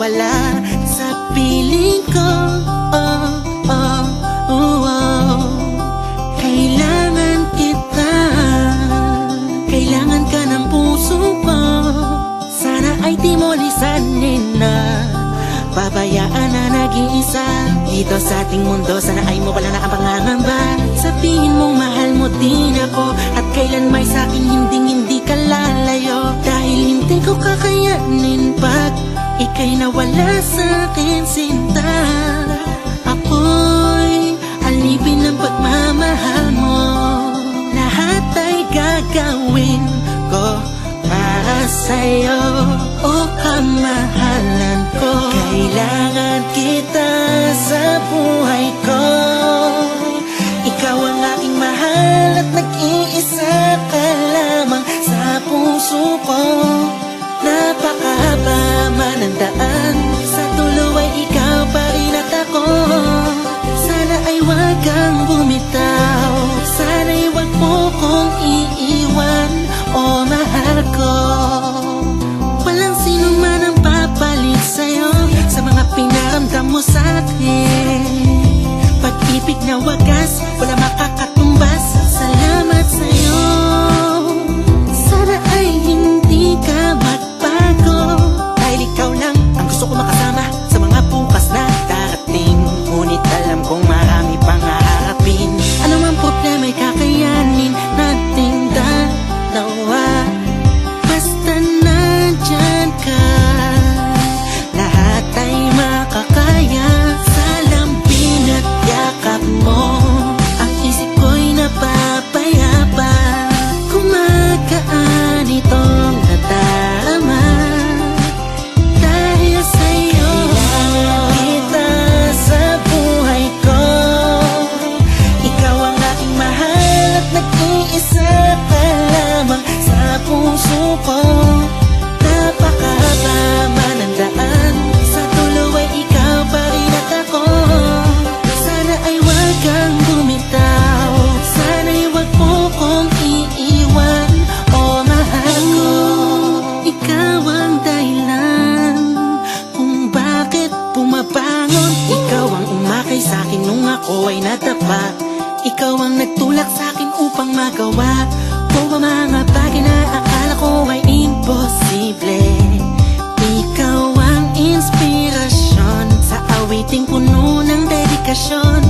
mawala sa piling ko. Kailangan kita, kailangan ka ng puso ko. Sana ay di mo lisanin na pabayaan na nag-iisa dito sa ating mundo. Sana ay mawala na ang pangangamba. Sabihin mong mahal mo din ako at kailan may sa'kin hindi ka lalayo. Dahil hindi ko kakayanin pag ika'y nawala sa'kin, sinta. Ako'y alipin ng pagmamahal mo. Lahat ay gagawin ko para sa'yo, oh kamahalan ko. Kailangan kita sa buhay ko. Ikaw ang aking mahal at nag-iisa ka lamang sa puso ko. Napakahaba man ang daan, sa dulo ay ikaw pa rin at ako. Sana ay wag kang bumitaw, sana'y wag mo kong iiwan, oh mahal ko. Walang sino man ang papalit sa'yo sa mga pinaramdam mo sa'kin. Pag-ibig na wagas, wala makakatumbas. Salamat sa'yo. Sana ay hindi ka magbago, dahil ikaw lang ang gusto ko makasama sa mga bukas na darating. Ngunit alam kong marami pang haharapin. Ano mang problema ay kakayanin nating dalawa. Basta nandyan ka, lahat ay makakaya. Sa lambing at yakap mo, ang isip ko'y napapayapa. Kumagaan itong nadarama dahil sa'yo. Kailangan kita sa buhay ko. Ikaw ang aking mahal at nag-iisa ka lamang sa puso ko. Napakahaba man ang daan, sa dulo ay ikaw pa rin at ako. Sana ay wag kang bumitaw, sana'y wag mo kong iiwan, oh mahal ko. Ikaw ang dahilan kung bakit bumabangon. Ikaw ang umakay sa'kin nung ako ay nadapa. Ikaw ang nagtulak sa'kin upang magawa ko ang mga bagay na akala ko ay imposible. Ikaw ang inspirasyon sa awiting puno ng dedikasyon.